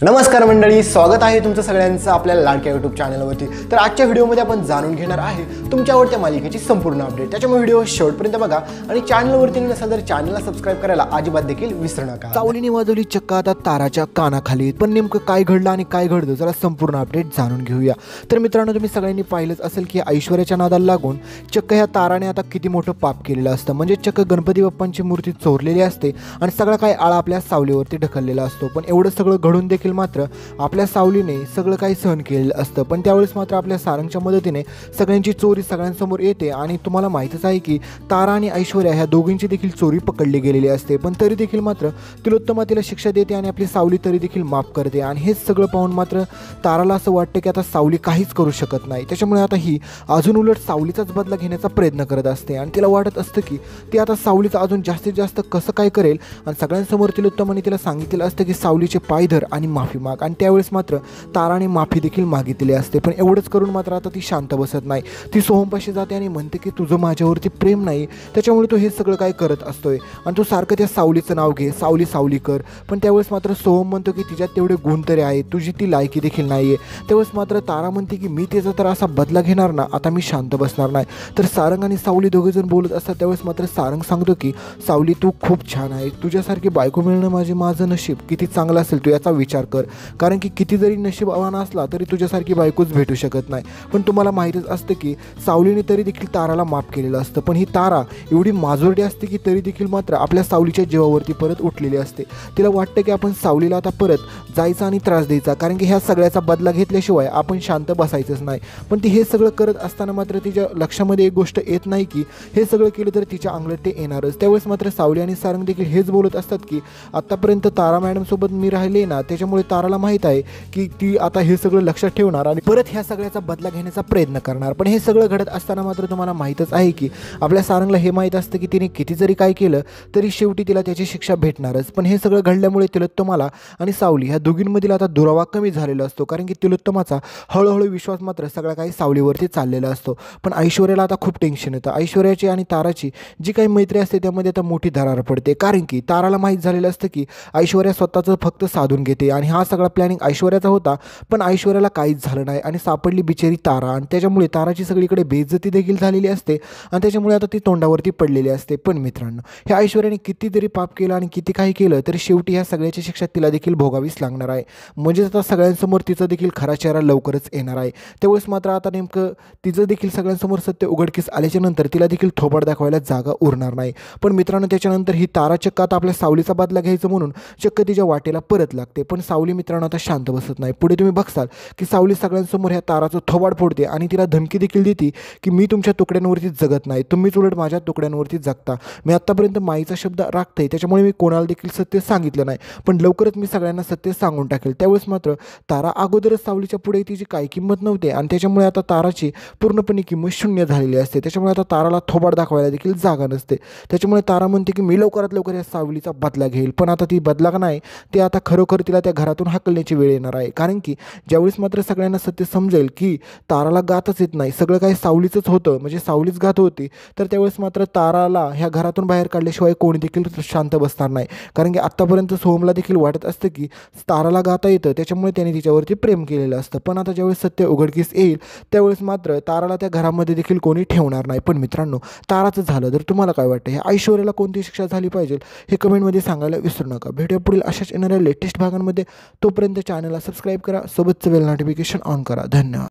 नमस्कार मंडळी, स्वागत आहे तुमचं सगळ्यांचं आपल्या लाडक्या यूट्यूब चॅनलवरती। तर आजच्या व्हिडिओमध्ये आपण जाणून घेणार आहे तुमच्या आवडत्या मालिकेची संपूर्ण अपडेट। त्याच्यामुळे व्हिडिओ शेवटपर्यंत बघा आणि चॅनलवरती नसेल तर चॅनलला सबस्क्राइब करायला अजिबात देखील विसरू नका। सावलीने वाजवली चक्क आता ताराच्या कानाखाली, पण नेमकं काय घडलं आणि काय घडलं जरा संपूर्ण अपडेट जाणून घेऊया। तर मित्रांनो, तुम्ही सगळ्यांनी पाहिलंच असेल की ऐश्वर्याच्या नादाला लागून चक्क ह्या ताराने आता किती मोठं पाप केलेलं असतं। म्हणजे चक्क गणपती बाप्पांची मूर्ती चोरलेली असते आणि सगळा काय आळा आपल्या सावलीवरती ढकललेला असतो। पण एवढं सगळं घडून देखील मात्र आपल्या सावलीने सगळं काही सहन केलेलं असतं। पण त्यावेळेस मात्र आपल्या सारंगच्या मदतीने सगळ्यांची चोरी सगळ्यांसमोर येते आणि तुम्हाला माहितीच आहे की तारा आणि ऐश्वर्या ह्या दोघींची देखील चोरी पकडली गेलेली असते। पण तरी देखील मात्र तिलोत्तमा तिला शिक्षा देते आणि आपली सावली तरी देखील माफ करते। आणि हेच सगळं पाहून मात्र ताराला असं वाटतं की आता सावली काहीच करू शकत नाही। त्याच्यामुळे आता ही अजून उलट सावलीचाच बदला घेण्याचा प्रयत्न करत असते आणि तिला वाटत असतं की ती आता सावलीचा अजून जास्तीत जास्त कसं काय करेल। आणि सगळ्यांसमोर तिलोत्तमाने तिला सांगितलेलं असतं की सावलीचे पाय धर आणि माफी माग। आणि त्यावेळेस मात्र ताराने माफी देखील मागितली असते। पण एवढंच करून मात्र आता ती शांत बसत नाही। ती सोहमपाशी जाते आणि म्हणते की तुझं माझ्यावरती प्रेम नाही, त्याच्यामुळे तू हे सगळं काय करत असतोय आणि तू सारखं त्या सावलीचं नाव घे, सावली सावली कर। पण त्यावेळेस मात्र सोहम म्हणतो की तिच्यात तेवढे गुण तरी आहेत, तुझी ती लायकी देखील नाही आहे। त्यावेळेस मात्र तारा म्हणते की मी त्याचा तर असा बदला घेणार ना, आता मी शांत बसणार नाही। तर सारंग आणि सावली दोघेजण बोलत असतात। त्यावेळेस मात्र सारंग सांगतो की सावली तू खूप छान आहे, तुझ्यासारखी बायको मिळणं माझं नशीब किती चांगलं असेल तू याचा विचार कर। कारण की किती जरी नशीबवान असला तरी तुझ्यासारखी बायकोच भेटू शकत नाही। पण तुम्हाला माहीतच असतं की सावलीने तरी देखील ताराला माफ केलेलं असतं। पण ही तारा एवढी माजोरडी असते की तरी देखील मात्र आपल्या सावलीच्या जीवावरती परत उठलेली असते। तिला वाटतं की आपण सावलीला आता परत जायचा आणि त्रास द्यायचा, कारण की ह्या सगळ्याचा बदला घेतल्याशिवाय आपण शांत बसायचंच नाही। पण ती हे सगळं करत असताना मात्र तिच्या लक्षामध्ये एक गोष्ट येत नाही की हे सगळं केलं तर तिच्या अंगलट ते येणारच। त्यावेळेस मात्र सावली आणि सारंग देखील हेच बोलत असतात की आतापर्यंत तारा मॅडमसोबत मी राहिले ना, त्याच्यामुळे ताराला माहीत आहे की ती आता हे सगळं लक्षात ठेवणार आणि परत ह्या सगळ्याचा बदला घेण्याचा प्रयत्न करणार। पण हे सगळं घडत असताना मात्र तुम्हाला माहीतच आहे की आपल्या सारंगला हे माहीत असतं की तिने किती जरी काय केलं तरी शेवटी तिला त्याची शिक्षा भेटणारच। पण हे सगळं घडल्यामुळे तिलोत्तमाला आणि सावली ह्या दोघींमधील आता दुरावा कमी झालेला असतो, कारण की तिलोत्तमाचा हळूहळू विश्वास मात्र सगळा काही सावलीवरती चाललेला असतो। पण ऐश्वर्याला आता खूप टेन्शन येतं। ऐश्वर्याची आणि ताराची जी काही मैत्री असते त्यामध्ये आता मोठी दरार पडते, कारण की ताराला माहीत झालेलं असतं की ऐश्वर्या स्वतःचं फक्त साधून घेते आणि हा सगळा प्लॅनिंग ऐश्वर्याचा होता। पण ऐश्वर्याला काहीच झालं नाही आणि सापडली बिचारी तारा आणि त्याच्यामुळे ताराची सगळीकडे बेइज्जती देखील झालेली असते आणि त्याच्यामुळे आता ती तोंडावरती पडलेली असते। पण मित्रांनो, ह्या ऐश्वर्याने किती जरी पाप केलं आणि किती काही केलं तरी शेवटी ह्या सगळ्याची शिक्षा तिला देखील भोगावीच लागणार आहे। म्हणजे आता सगळ्यांसमोर तिचं देखील खरा चेहरा लवकरच येणार आहे। त्यावेळेस मात्र आता नेमकं तिचं देखील सगळ्यांसमोर सत्य उघडकीस आल्याच्या नंतर तिला देखील थोबाड दाखवायला जागा उरणार नाही। पण मित्रांनो, त्याच्यानंतर ही तारा चक्क आता आपल्या सावलीचा बदला घ्यायचं म्हणून चक्क तिच्या वाटेला परत लागते। पण सावली मित्रांनो आता शांत बसत नाही। पुढे तुम्ही बघसाल की सावली सगळ्यांसमोर ह्या ताराचं थोबाड फोडते आणि तिला धमकी देखील देते की मी तुमच्या तुकड्यांवरती जगत नाही, तुम्हीच उलट माझ्या तुकड्यांवरती जगता। मी आत्तापर्यंत माईचा शब्द राखते, त्याच्यामुळे मी कोणाला देखील सत्य सांगितलं नाही, पण लवकरच मी सगळ्यांना सत्य सांगून टाकेल। त्यावेळेस मात्र तारा अगोदरच सावलीच्या पुढे तिची काही किंमत नव्हते आणि त्याच्यामुळे आता ताराची पूर्णपणे किंमत शून्य झालेली असते। त्याच्यामुळे आता ताराला थोबाड दाखवायला देखील जागा नसते। त्याच्यामुळे तारा म्हणते की मी लवकरात लवकर या सावलीचा बदला घेईल। पण आता ती बदला का नाही, ते आता खरोखर तिला त्या घरातून हाकलण्याची वेळ येणार आहे। कारण की ज्यावेळेस मात्र सगळ्यांना सत्य समजेल की ताराला गातच येत नाही, सगळं काही सावलीचंच होतं, म्हणजे सावलीच गात होती, तर त्यावेळेस मात्र ताराला ह्या घरातून बाहेर काढल्याशिवाय कोणी देखील शांत बसणार नाही। कारण की आत्तापर्यंत सोहमला देखील वाटत असतं की ताराला गाता येतं, त्याच्यामुळे त्याने तिच्यावरती प्रेम केलेलं असतं। पण आता ज्यावेळेस सत्य उघडकीस येईल त्यावेळेस मात्र ताराला त्या घरामध्ये देखील कोणी ठेवणार नाही। पण मित्रांनो, ताराचं झालं तर तुम्हाला काय वाटतं, ह्या ऐश्वर्याला कोणती शिक्षा झाली पाहिजे हे कमेंटमध्ये सांगायला विसरू नका। भेटूया पुढील अशाच येणाऱ्या लेटेस्ट भागांमध्ये। तोपर्यंत चॅनलला सबस्क्राईब करा, सोबतचं बेल नोटिफिकेशन ऑन करा। धन्यवाद।